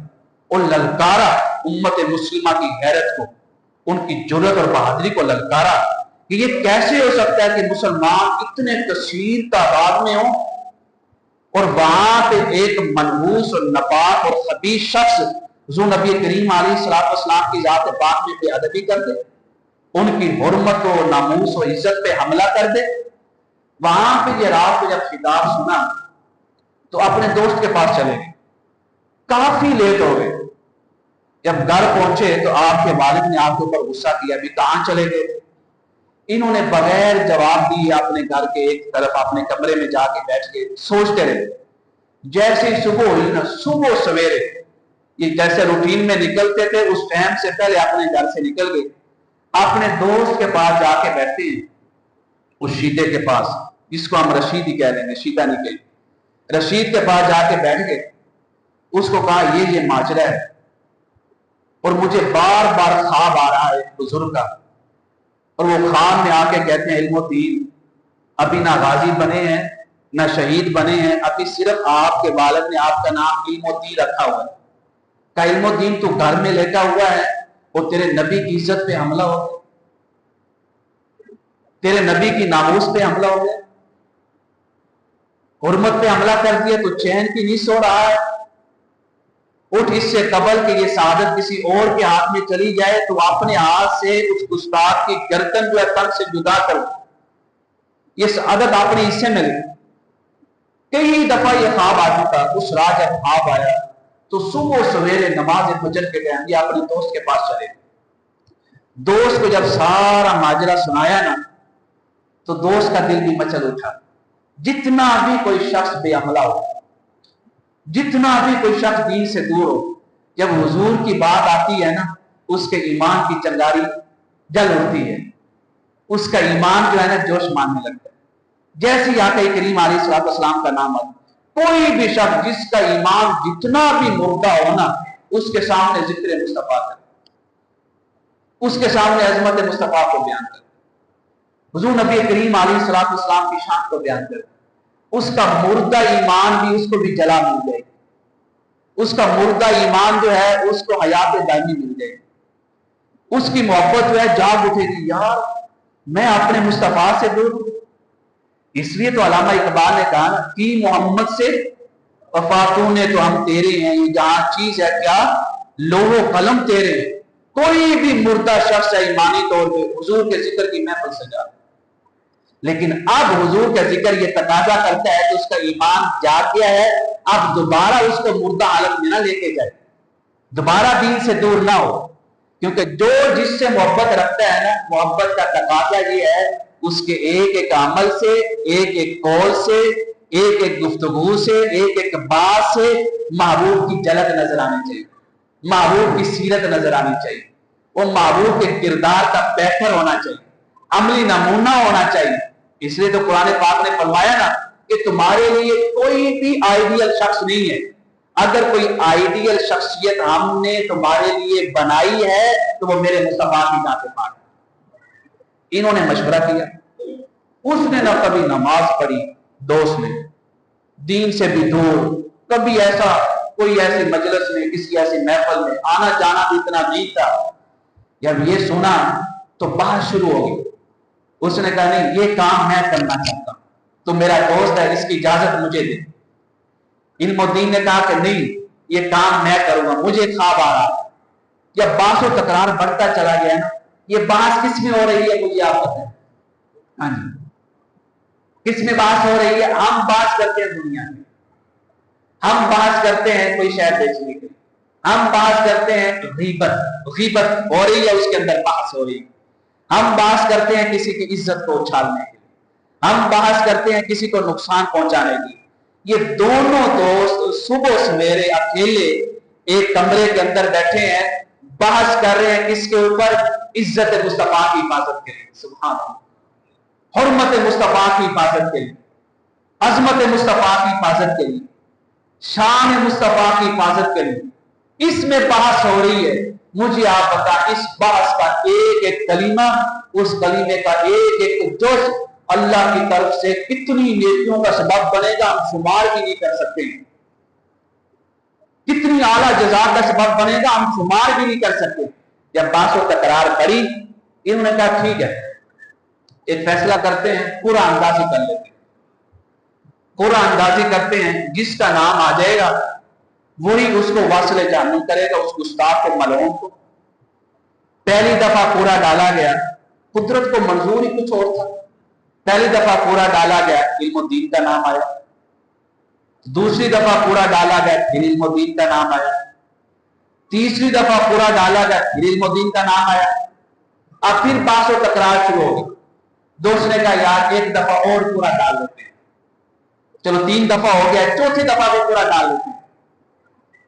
اور للکارا امت مسلمہ کی غیرت کو، ان کی جرأت اور بہادری کو للکارا کہ یہ کیسے ہو سکتا ہے کہ مسلمان اتنے کثیر تعداد میں ہوں اور وہاں پہ ایک منحوس اور ناپاک اور خبیث شخص جو نبی کریم علیہ السلام کی ذات پاک میں بے ادبی کر دے، ان کی حرمت و ناموس و عزت پہ حملہ کر دے۔ وہاں پہ یہ رات کو جب خطاب سنا تو اپنے دوست کے پاس چلے گئے، کافی لیٹ ہو گئے۔ جب گھر پہنچے تو آپ کے والد نے آپ کے اوپر غصہ کیا، بھی کہاں چلے گئے؟ انہوں نے بغیر جواب دیے اپنے گھر کے ایک طرف اپنے کمرے میں جا کے بیٹھ کے سوچتے رہے۔ جیسے ہی صبح ہوئی نا، صبح سویرے یہ جیسے روٹین میں نکلتے تھے اس ٹائم سے پہلے اپنے گھر سے نکل گئے، اپنے دوست کے پاس جا کے بیٹھتے ہیں، اس شیدے کے پاس، جس کو ہم رشید ہی کہہ لیں گے، شیدہ نہیں کہیں، رشید کے پاس جا کے بیٹھ گئے، اس کو کہا یہ ماجرا ہے اور مجھے بار بار خواب آ رہا ہے بزرگ کا، اور وہ خواب میں آ کے کہتے ہیں علم و دین ابھی نہ غازی بنے ہیں نہ شہید بنے ہیں، ابھی صرف آپ کے والد نے آپ کا نام علم و دین رکھا ہوا ہے، کہ علم و دین تو گھر میں لے کر ہوا ہے اور تیرے نبی کی عزت پہ حملہ ہو گیا، تیرے نبی کی ناموس پہ حملہ ہو گیا، حرمت پہ حملہ کر دیا تو چین کی نہیں سو رہا ہے، اٹھ اس سے قبل کہ یہ سعادت کسی اور کے ہاتھ میں چلی جائے تو اپنے ہاتھ سے اس گستاخ کی گردن جو ہے تن سے جدا کر یہ سعادت اپنے حصے میں لے۔ کئی دفعہ یہ خواب آ چکا، اس رات جب خواب آیا تو صبح سویرے نماز فجر کے ٹائم یہ اپنے دوست کے پاس چلے، دوست کو جب سارا ماجرا سنایا نا تو دوست کا دل بھی مچل اٹھا۔ جتنا بھی کوئی شخص بے عملہ ہو، جتنا بھی کوئی شخص دین سے دور ہو، جب حضور کی بات آتی ہے نا اس کے ایمان کی چنگاری جل اٹھتی ہے، اس کا ایمان جو ہے نا جوش ماننے لگتا ہے۔ جیسے ہی آقا کریم علیہ الصلوۃ والسلام کا نام آتا، کوئی بھی شخص جس کا ایمان جتنا بھی مردہ ہو نا اس کے سامنے ذکر مصطفیٰ کرے، اس کے سامنے عظمت مصطفیٰ کو بیان کرے، حضور نبی کریم علیہ الصلوۃ والسلام کی شان کو بیان کرے، اس کا مردہ ایمان بھی اس کو بھی جلا مل جائے، اس کا مردہ ایمان جو ہے اس کو حیات دائمی مل جائے، اس کی محبت جو ہے جاگ اٹھے گی، یار میں اپنے مصطفیٰ سے دور ہوں۔ اس لیے تو علامہ اقبال نے کہا نا کہ محمد سے وفاتوں نے تو ہم تیرے ہیں، یہ جہاں چیز ہے کیا لوح و قلم تیرے ہیں۔ کوئی بھی مردہ شخص ہے ایمانی طور پہ حضور کے ذکر کی محفل سجا، لیکن اب حضور کا ذکر یہ تقاضا کرتا ہے کہ اس کا ایمان جاگ گیا ہے، اب دوبارہ اس کو مردہ حالت میں نہ لے کے جائے، دوبارہ دین سے دور نہ ہو، کیونکہ جو جس سے محبت رکھتا ہے نا محبت کا تقاضا یہ ہے اس کے ایک ایک عمل سے، ایک ایک قول سے، ایک ایک گفتگو سے، ایک ایک بات سے محبوب کی جھلک نظر آنی چاہیے، محبوب کی سیرت نظر آنی چاہیے، وہ محبوب کے کردار کا پیکر ہونا چاہیے، عملی نمونہ ہونا چاہیے۔ اس لیے تو قرآن پاک نے فرمایا نا کہ تمہارے لیے کوئی بھی آئیڈیل شخص نہیں ہے، اگر کوئی آئیڈیل شخصیت ہم نے تمہارے لیے بنائی ہے تو وہ میرے مصطفیٰ کی ذات پاک۔ انہوں نے مشورہ کیا، اس نے نہ کبھی نماز پڑھی، دوست نے دین سے بھی دور، کبھی ایسا کوئی ایسی مجلس میں کسی ایسی محفل میں آنا جانا بھی اتنا نہیں تھا۔ جب یہ سنا تو بحث شروع ہو گئی، اس نے کہا نہیں یہ کام میں کرنا چاہتا ہوں، تو میرا دوست ہے اس کی اجازت مجھے دے۔ علم الدین نے کہا کہ نہیں یہ کام میں کروں گا، مجھے خواب آ رہا۔ جب بحث و تکرار بڑھتا چلا گیا نا، یہ بحث کس میں ہو رہی ہے مجھے آپ بتائیں؟ ہاں جی کس میں بحث ہو رہی ہے؟ ہم بحث کرتے ہیں دنیا میں، ہم بحث کرتے ہیں کوئی شہر بیچنے کے، ہم بحث کرتے ہیں غیبت ہو رہی ہے، اس کے اندر بحث ہو رہی ہے، ہم بحث کرتے ہیں کسی کی عزت کو اچھالنے کے لیے، ہم بحث کرتے ہیں کسی کو نقصان پہنچانے کے لیے۔ یہ دونوں دوست صبح سویرے اکیلے ایک کمرے کے اندر بیٹھے ہیں، بحث کر رہے ہیں کس کے اوپر؟ عزت مصطفیٰ کی حفاظت کے لیے، سبحان اللہ، حرمت مصطفیٰ کی حفاظت کے لیے، عظمت مصطفیٰ کی حفاظت کے لیے، شان مصطفیٰ کی حفاظت کے لیے اس میں بحث ہو رہی ہے۔ مجھے آپ بتا اس بحث کا ایک ایک کلمہ، اس کلمے کا ایک ایک جز اللہ کی طرف سے کتنی نیکیوں کا سبب بنے گا ہم شمار بھی نہیں کر سکتے، کتنی اعلیٰ جزا کا سبب بنے گا ہم شمار بھی نہیں کر سکتے۔ جب بحث و تکرار پڑی انہوں نے کہا ٹھیک ہے ایک فیصلہ کرتے ہیں، قرآن اندازی کر لیتے ہیں، قرآن اندازی کرتے ہیں، جس کا نام آ جائے گا وہی اس کو واصل جہنم کرے گا، اس گستاخ کو ملعون کو۔ پہلی دفعہ پورا ڈالا گیا، قدرت کو منظور ہی کچھ اور تھا، پہلی دفعہ پورا ڈالا گیا علم الدین کا نام آیا، دوسری دفعہ پورا ڈالا گیا پھر علم الدین کا نام آیا، تیسری دفعہ پورا ڈالا گیا پھر علم الدین کا نام آیا۔ اب پھر بحث و تکرار شروع ہوگی، دوست نے کہا یار ایک دفعہ اور پورا ڈال دیتے ہیں، چلو 3 دفعہ ہو گیا، چوتھی دفعہ بھی پورا ڈال دیتے ہیں،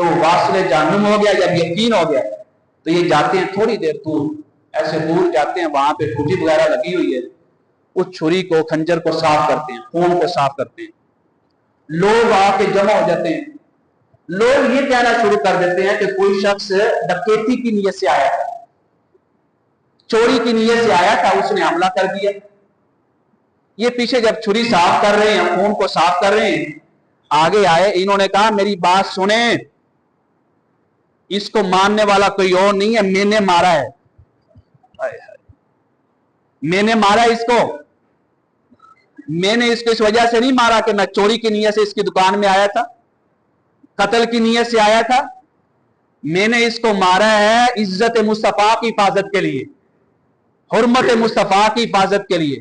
تو وہ واصل جہنم ہو گیا. جب یقین ہو گیا تو یہ جاتے ہیں تھوڑی دیر دور، ایسے دور جاتے ہیں، وہاں پہ چھری وغیرہ لگی ہوئی ہے، اس چھری کو خنجر کو صاف کرتے ہیں، خون کو صاف کرتے ہیں. لوگ آ کے جمع ہو جاتے ہیں. لوگ یہ کہنا شروع کر دیتے ہیں کہ کوئی شخص ڈکیتی کی نیت سے آیا تھا، چوری کی نیت سے آیا تھا، اس نے حملہ کر دیا. یہ پیچھے جب چھری صاف کر رہے ہیں، خون کو صاف کر رہے ہیں، آگے آئے. انہوں نے کہا میری بات سنیں، اس کو ماننے والا کوئی اور نہیں ہے، میں نے مارا ہے، میں نے مارا اس کو. میں نے اس کو اس وجہ سے نہیں مارا کہ میں چوری کی نیت سے اس کی دکان میں آیا تھا، قتل کی نیت سے آیا تھا. میں نے اس کو مارا ہے عزت مصطفیٰ کی حفاظت کے لیے، حرمت مصطفیٰ کی حفاظت کے لیے،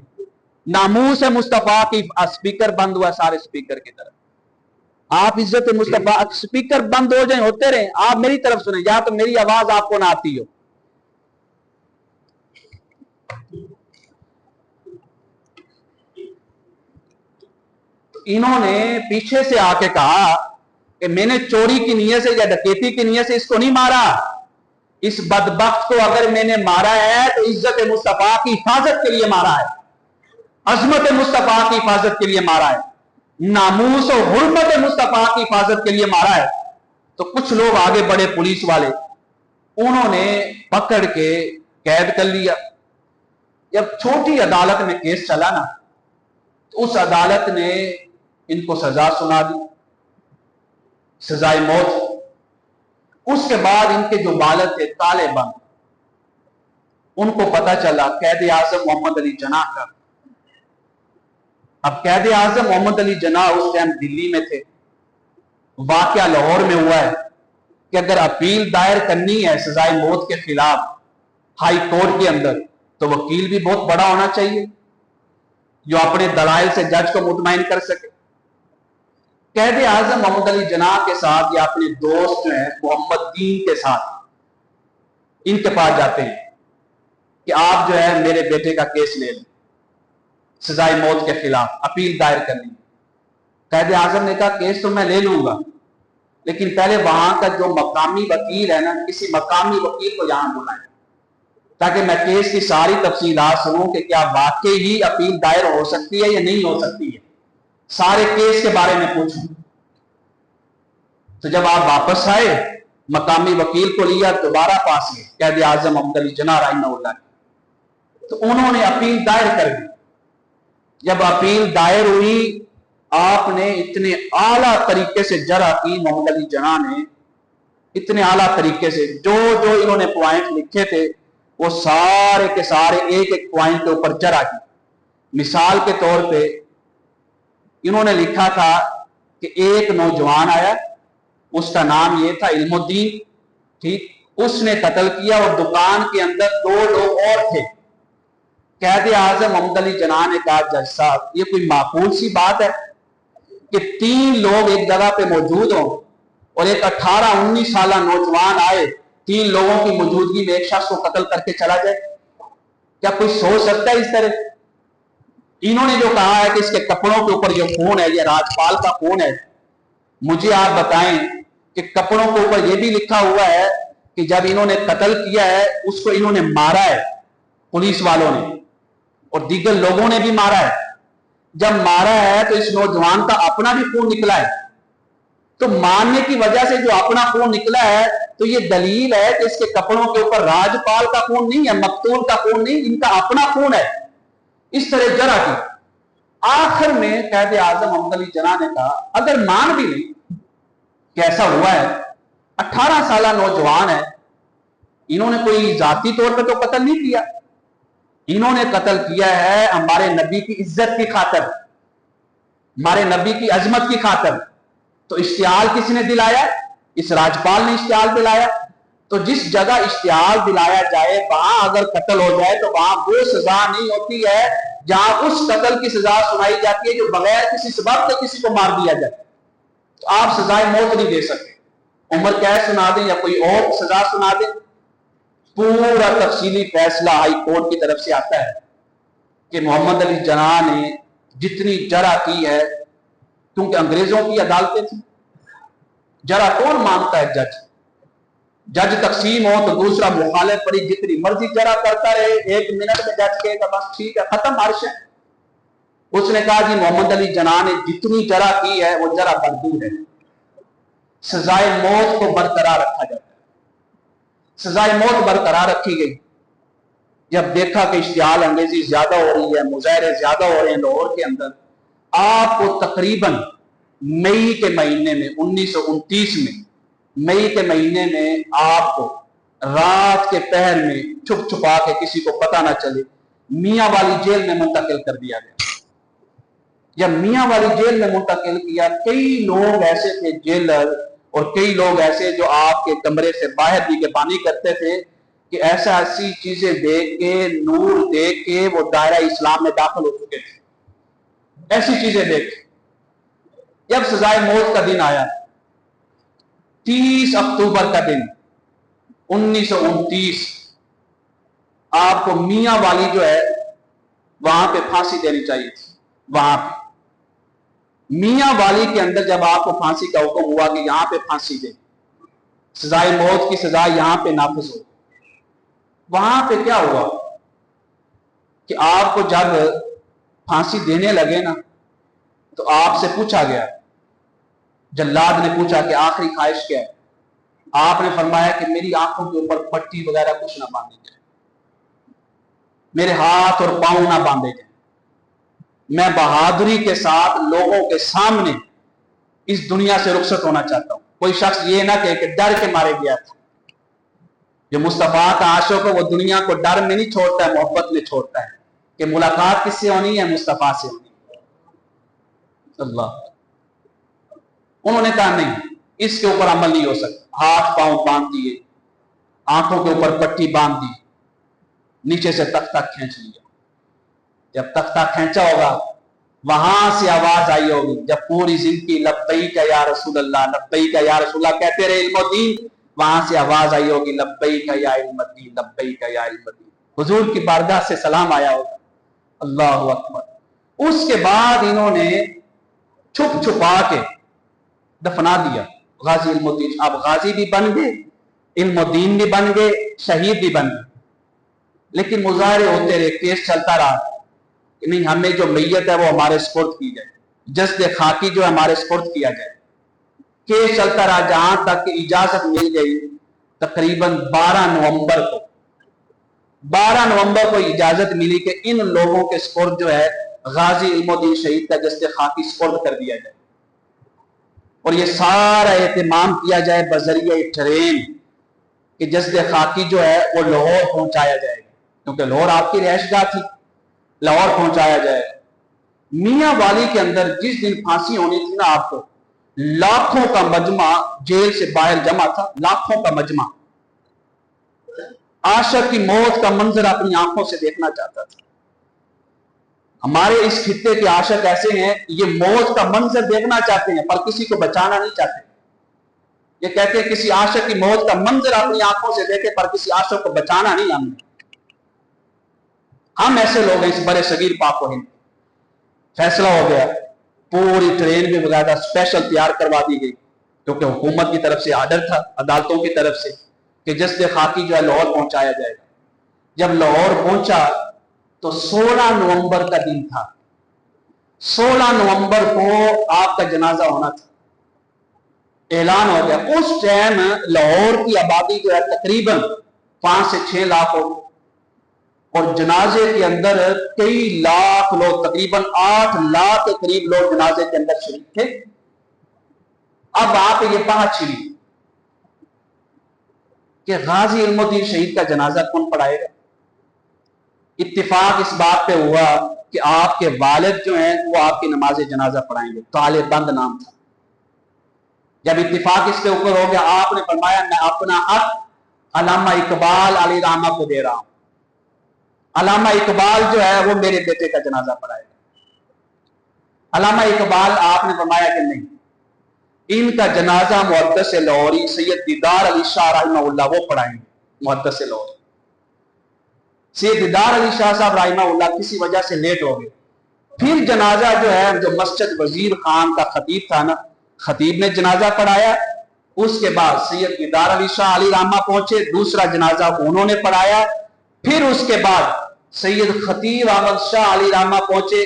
ناموس مصطفیٰ کی. اسپیکر بند ہوا سارے اسپیکر کی طرف. آپ عزت مصطفیٰ، اسپیکر بند ہو جائیں، ہوتے رہیں، آپ میری طرف سنیں، یا تو میری آواز آپ کو نہ آتی ہو. انہوں نے پیچھے سے آ کے کہا کہ میں نے چوری کی نیت سے یا ڈکیتی کی نیت سے اس کو نہیں مارا. اس بدبخت کو اگر میں نے مارا ہے تو عزت مصطفیٰ کی حفاظت کے لیے مارا ہے، عظمت مصطفیٰ کی حفاظت کے لیے مارا ہے، ناموس و حرمت مصطفیٰ کی حفاظت کے لیے مارا ہے. تو کچھ لوگ آگے بڑے پولیس والے، انہوں نے پکڑ کے قید کر لیا. جب چھوٹی عدالت میں کیس چلا نا، تو اس عدالت نے ان کو سزا سنا دی، سزائے موت. اس کے بعد ان کے جو والد تھے تالے بند، ان کو پتا چلا قید اعظم محمد علی جناح کا. اب قید اعظم محمد علی جناح اس ٹائم دلی میں تھے. واقعہ لاہور میں ہوا ہے کہ اگر اپیل دائر کرنی ہے سزائے موت کے خلاف ہائی کورٹ کے اندر، تو وکیل بھی بہت بڑا ہونا چاہیے جو اپنے دلائل سے جج کو مطمئن کر سکے. قید اعظم محمد علی جناح کے ساتھ یا اپنے دوست جو ہیں محمد دین کے ساتھ ان کے پاس جاتے ہیں کہ آپ جو ہے میرے بیٹے کا کیس لے لیں سزائے موت کے خلاف، اپیل دائر کرنی. قید اعظم نے کہا کیس تو میں لے لوں گا، لیکن پہلے وہاں کا جو مقامی وکیل ہے نا، کسی مقامی وکیل کو یہاں بلائیں تاکہ میں کیس کی ساری تفصیلات سنوں کہ کیا واقعی ہی اپیل دائر ہو سکتی ہے یا نہیں ہو سکتی ہے، سارے کیس کے بارے میں پوچھوں. تو جب آپ واپس آئے، مقامی وکیل کو لیا، دوبارہ پاس گئے قید اعظم محمد علی جناح رحمہ اللہ، تو انہوں نے اپیل دائر کر دی. جب اپیل دائر ہوئی، آپ نے اتنے اعلیٰ طریقے سے جرح کی، محمد علی جناح نے اتنے اعلیٰ طریقے سے جو جو انہوں نے پوائنٹ لکھے تھے وہ سارے کے سارے ایک ایک پوائنٹ کے اوپر جرح کی. مثال کے طور پہ انہوں نے لکھا تھا کہ ایک نوجوان آیا، اس کا نام یہ تھا علم الدین، ٹھیک، اس نے قتل کیا اور دکان کے اندر 2 لوگ اور تھے. قید اعظم محمد علی جناح نے کہا جج صاحب یہ کوئی معقول سی بات ہے کہ 3 لوگ ایک جگہ پہ موجود ہوں اور ایک 18-19 سالہ نوجوان آئے، 3 لوگوں کی موجودگی میں ایک شخص کو قتل کر کے چلا جائے؟ کیا کوئی سوچ سکتا ہے اس طرح؟ انہوں نے جو کہا ہے کہ اس کے کپڑوں کے اوپر جو خون ہے یہ راجپال کا خون ہے. مجھے آپ بتائیں کہ کپڑوں کے اوپر یہ بھی لکھا ہوا ہے کہ جب انہوں نے قتل کیا ہے اس کو انہوں نے مارا ہے، پولیس والوں نے اور دیگر لوگوں نے بھی مارا ہے. جب مارا ہے تو اس نوجوان کا اپنا بھی خون نکلا ہے. تو مارنے کی وجہ سے جو اپنا خون نکلا ہے تو یہ دلیل ہے کہ اس کے کپڑوں کے اوپر راجپال کا خون نہیں ہے، مقتول کا خون نہیں، ان کا اپنا خون ہے. اس طرح جرح کی. آخر میں قید اعظم محمد علی جناح نے کہا اگر مان بھی نہیں کہ ایسا ہوا ہے، 18 سالہ نوجوان ہے، انہوں نے کوئی ذاتی طور پہ تو قتل نہیں کیا، انہوں نے قتل کیا ہے ہمارے نبی کی عزت کی خاطر، ہمارے نبی کی عظمت کی خاطر. تو اشتعال کس نے دلایا؟ اس راجپال نے اشتعال دلایا. تو جس جگہ اشتعال دلایا جائے وہاں اگر قتل ہو جائے تو وہاں وہ سزا نہیں ہوتی ہے جہاں اس قتل کی سزا سنائی جاتی ہے جو بغیر کسی سبب سے کسی کو مار دیا جائے. تو آپ سزائے موت نہیں دے سکتے، عمر قید سنا دیں یا کوئی اور سزا سنا دیں. پورا تفصیلی فیصلہ ہائی کورٹ کی طرف سے آتا ہے کہ محمد علی جناح نے جتنی جرح کی ہے، کیونکہ انگریزوں کی عدالتیں تھیں، جرا کون مانتا ہے؟ جج جج تقسیم ہو تو دوسرا مخالف پڑی جتنی مرضی جرا کرتا رہے، 1 منٹ میں جج کہے گا بس ٹھیک ہے ختم عرش ہے۔ اس نے کہا جی محمد علی جناح نے جتنی جرا کی ہے وہ جرا مردود ہے، سزائے موت کو برقرار رکھا جاتا ہے۔ سزائے موت برقرار رکھی گئی۔ جب دیکھا کہ اشتعال انگیزی زیادہ ہو رہی ہے، مظاہرے زیادہ ہو رہے ہیں لاہور کے اندر، آپ کو تقریباً مئی کے مہینے میں 1929 میں مئی کے مہینے میں آپ کو رات کے پہر میں چھپ چھپا کے کسی کو پتہ نہ چلے میاں والی جیل میں منتقل کر دیا گیا۔ جب میاں والی جیل میں منتقل کیا، کئی لوگ ایسے تھے جیلر اور کئی لوگ ایسے جو آپ کے کمرے سے باہر بھی نگہبانی کرتے تھے کہ ایسی چیزیں دیکھ کے، نور دیکھ کے وہ دائرہ اسلام میں داخل ہو چکے تھے۔ ایسی چیزیں دیکھ کے جب سزائے موت کا دن آیا، 30 اکتوبر کا دن 1929، آپ کو میاں والی جو ہے وہاں پہ پھانسی دینی چاہیے تھی۔ وہاں پہ میاں والی کے اندر جب آپ کو پھانسی کا حکم ہوا کہ یہاں پہ پھانسی دے، سزائے موت کی سزا یہاں پہ نافذ ہو، وہاں پہ کیا ہوا کہ آپ کو جب پھانسی دینے لگے نا تو آپ سے پوچھا گیا، جلاد نے پوچھا کہ آخری خواہش کیا ہے؟ آپ نے فرمایا کہ میری آنکھوں کے اوپر پٹی وغیرہ کچھ نہ باندھے جائے، میرے ہاتھ اور پاؤں نہ باندھے جائیں، میں بہادری کے ساتھ لوگوں کے سامنے اس دنیا سے رخصت ہونا چاہتا ہوں۔ کوئی شخص یہ نہ کہے کہ ڈر کے مارے گیا تھا۔ جو مصطفیٰ کا عاشق ہے وہ دنیا کو ڈر میں نہیں چھوڑتا ہے، محبت میں چھوڑتا ہے کہ ملاقات کس سے ہونی ہے؟ مصطفیٰ سے ہونی ہے۔ اللہ، انہوں نے کہا نہیں، اس کے اوپر عمل نہیں ہو سکتا۔ ہاتھ پاؤں باندھ دیے، آنکھوں کے اوپر پٹی باندھ دی، نیچے سے تختہ کھینچ لیا۔ جب تختہ کھینچا ہوگا وہاں سے آواز آئی ہوگی، جب پوری زندگی لبیک یا رسول اللہ، لبیک یا رسول اللہ کہتے رہے علم الدین، وہاں سے آواز آئی ہوگی لبیک یا علم الدین، لبیک یا علم الدین۔ حضور کی بارگاہ سے سلام آیا ہوگا۔ اللہ اکبر۔ اس کے بعد انہوں نے چھپ چھپا کے دفنا دیا غازی علم الدین۔ اب غازی بھی بن گئے، علم الدین بھی بن گئے، شہید بھی بن گئے، لیکن مظاہرے ہوتے رہے، کیس چلتا رہا کہ نہیں ہمیں جو میت ہے وہ ہمارے سپرد کی جائے، جسد خاکی جو ہمارے سپرد کیا جائے۔ کیس چلتا رہا جہاں تک کہ اجازت مل گئی تقریباً 12 نومبر کو اجازت ملی کہ ان لوگوں کے سپرد جو ہے غازی علم الدین شہید کا جسد خاکی سپرد کر دیا جائے، اور یہ سارا اہتمام کیا جائے بذریعہ ٹرین کہ جسد خاکی جو ہے وہ لاہور پہنچایا جائے گا، کیونکہ لاہور آپ کی رہائش گاہ تھی، لاہور پہنچایا جائے گا۔ میاں والی کے اندر جس دن پھانسی ہونی تھی نا، آپ کو لاکھوں کا مجمع جیل سے باہر جمع تھا، لاکھوں کا مجمع عاشق کی موت کا منظر اپنی آنکھوں سے دیکھنا چاہتا تھا۔ ہمارے اس خطے کے عاشق ایسے ہیں، یہ موت کا منظر دیکھنا چاہتے ہیں پر کسی کو بچانا نہیں چاہتے۔ یہ کہتے ہیں کسی عاشق کی موت کا منظر اپنی آنکھوں سے دیکھے پر کسی عاشق کو بچانا نہیں۔ ہم ایسے لوگ ہیں۔ اس بڑے صغیر پاک و ہند فیصلہ ہو گیا، پوری ٹرین بھی باقاعدہ اسپیشل تیار کروا دی گئی، کیونکہ حکومت کی طرف سے آرڈر تھا، عدالتوں کی طرف سے کہ جسد خاکی جو ہے لاہور پہنچایا جائے گا۔ جب لاہور پہنچا تو 16 نومبر کا دن تھا، 16 نومبر کو آپ کا جنازہ ہونا تھا۔ اعلان ہو گیا۔ اس ٹائم لاہور کی آبادی جو ہے تقریباً 5 سے 6 لاکھ ہو، اور جنازے کے اندر کئی لاکھ لوگ، تقریباً 8 لاکھ کے قریب لوگ جنازے کے اندر شریک تھے۔ اب وہاں پہ یہ بات چھڑی کہ غازی علم الدین شہید کا جنازہ کون پڑھائے گا؟ اتفاق اس بات پہ ہوا کہ آپ کے والد جو ہیں وہ آپ کی نماز جنازہ پڑھائیں گے۔ طالب بند نام تھا۔ جب اتفاق اس کے اوپر ہو گیا، آپ نے فرمایا میں اپنا حق علامہ اقبال علی رحمہ کو دے رہا ہوں، علامہ اقبال جو ہے وہ میرے بیٹے کا جنازہ پڑھائے گا۔ علامہ اقبال آپ نے فرمایا کہ نہیں، ان کا جنازہ محدث لاہوری سید دیدار علی شاہ رحمہ اللہ وہ پڑھائیں گے۔ محدث لاہوری سید دیدار علی شاہ صاحب رحمہ اللہ کسی وجہ سے لیٹ ہو گئے۔ پھر جنازہ جو ہے جو مسجد وزیر خان کا خطیب تھا نا، خطیب نے جنازہ پڑھایا، اس کے بعد سید دیدار علی شاہ علی رحمہ پہنچے، دوسرا جنازہ انہوں نے پڑھایا، پھر اس کے بعد سید خطیب احمد شاہ علی رحمہ پہنچے،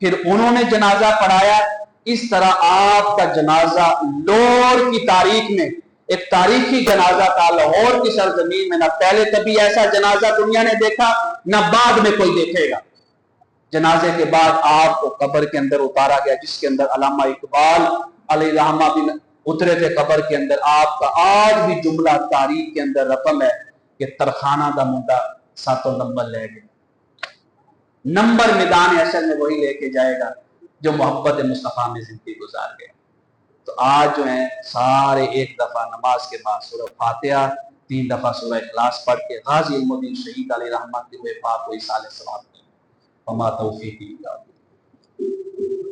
پھر انہوں نے جنازہ پڑھایا۔ اس طرح آپ کا جنازہ لاہور کی تاریخ میں ایک تاریخی جنازہ تھا، لاہور کی سرزمین میں نہ پہلے کبھی ایسا جنازہ دنیا نے دیکھا نہ بعد میں کوئی دیکھے گا۔ جنازے کے بعد آپ کو قبر کے اندر اتارا گیا، جس کے اندر علامہ اقبال علیہ رحمہ بھی اترے تھے قبر کے اندر۔ آپ کا آج بھی جملہ تاریخ کے اندر رقم ہے کہ ترخانہ دا منڈا ساتوں نمبر لے گئے۔ نمبر میدان حشر میں وہی لے کے جائے گا جو محبت مصطفیٰ میں زندگی گزار گیا۔ تو آج جو ہیں سارے ایک دفعہ نماز کے بعد سورہ فاتحہ، 3 دفعہ سورہ اخلاص پڑھ کے غازی علم الدین شہید علیہ رحمہ کے ہوئے پاک کو اصالہ ثواب دیں۔ وما توفیقی الا باللہ۔